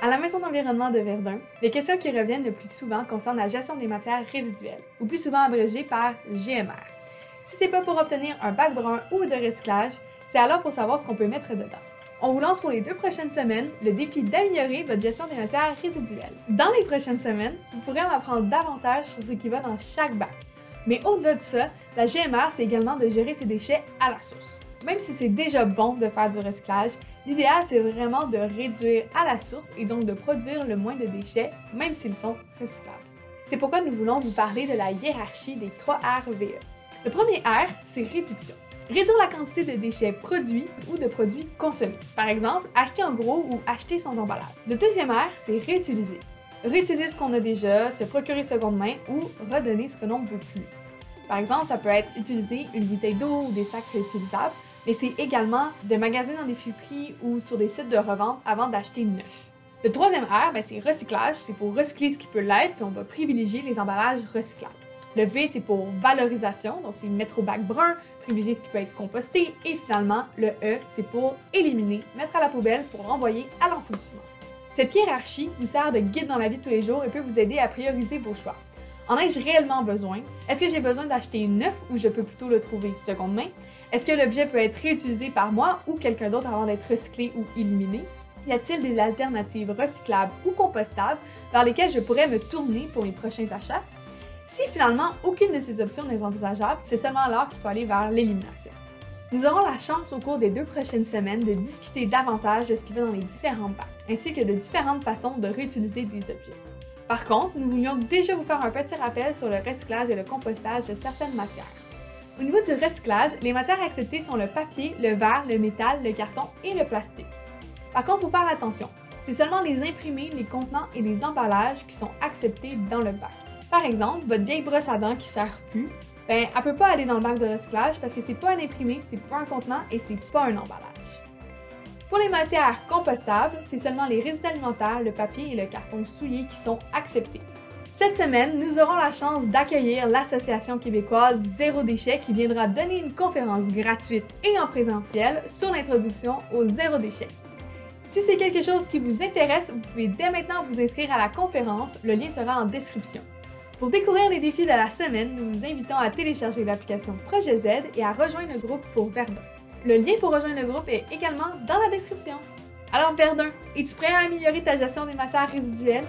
À la Maison d'environnement de Verdun, les questions qui reviennent le plus souvent concernent la gestion des matières résiduelles, ou plus souvent abrégée par GMR. Si c'est pas pour obtenir un bac brun ou de recyclage, c'est alors pour savoir ce qu'on peut mettre dedans. On vous lance pour les 2 prochaines semaines le défi d'améliorer votre gestion des matières résiduelles. Dans les prochaines semaines, vous pourrez en apprendre davantage sur ce qui va dans chaque bac. Mais au-delà de ça, la GMR, c'est également de gérer ses déchets à la source. Même si c'est déjà bon de faire du recyclage, l'idéal c'est vraiment de réduire à la source et donc de produire le moins de déchets, même s'ils sont recyclables. C'est pourquoi nous voulons vous parler de la hiérarchie des 3 RVE. Le premier R, c'est réduction. Réduire la quantité de déchets produits ou de produits consommés. Par exemple, acheter en gros ou acheter sans emballage. Le deuxième R, c'est réutiliser. Réutiliser ce qu'on a déjà, se procurer seconde main ou redonner ce que l'on ne veut plus. Par exemple, ça peut être utiliser une bouteille d'eau ou des sacs réutilisables, mais c'est également de magasiner dans des friperies ou sur des sites de revente avant d'acheter neuf. Le troisième R, c'est recyclage, c'est pour recycler ce qui peut l'être, puis on va privilégier les emballages recyclables. Le V, c'est pour valorisation, donc c'est mettre au bac brun, privilégier ce qui peut être composté. Et finalement, le E, c'est pour éliminer, mettre à la poubelle pour renvoyer à l'enfouissement. Cette hiérarchie vous sert de guide dans la vie de tous les jours et peut vous aider à prioriser vos choix. En ai-je réellement besoin? Est-ce que j'ai besoin d'acheter neuf ou je peux plutôt le trouver seconde main? Est-ce que l'objet peut être réutilisé par moi ou quelqu'un d'autre avant d'être recyclé ou éliminé? Y a-t-il des alternatives recyclables ou compostables vers lesquelles je pourrais me tourner pour mes prochains achats? Si finalement aucune de ces options n'est envisageable, c'est seulement alors qu'il faut aller vers l'élimination. Nous aurons la chance au cours des 2 prochaines semaines de discuter davantage de ce qui va dans les différents bacs, ainsi que de différentes façons de réutiliser des objets. Par contre, nous voulions déjà vous faire un petit rappel sur le recyclage et le compostage de certaines matières. Au niveau du recyclage, les matières acceptées sont le papier, le verre, le métal, le carton et le plastique. Par contre, il faut faire attention, c'est seulement les imprimés, les contenants et les emballages qui sont acceptés dans le bac. Par exemple, votre vieille brosse à dents qui ne sert plus, elle ne peut pas aller dans le bac de recyclage parce que c'est pas un imprimé, c'est pas un contenant et c'est pas un emballage. Pour les matières compostables, c'est seulement les résidus alimentaires, le papier et le carton souillé qui sont acceptés. Cette semaine, nous aurons la chance d'accueillir l'Association québécoise Zéro Déchet qui viendra donner une conférence gratuite et en présentiel sur l'introduction au zéro déchet. Si c'est quelque chose qui vous intéresse, vous pouvez dès maintenant vous inscrire à la conférence, le lien sera en description. Pour découvrir les défis de la semaine, nous vous invitons à télécharger l'application Projet Z et à rejoindre le groupe pour Verdun. Le lien pour rejoindre le groupe est également dans la description. Alors Verdun, es-tu prêt à améliorer ta gestion des matières résiduelles?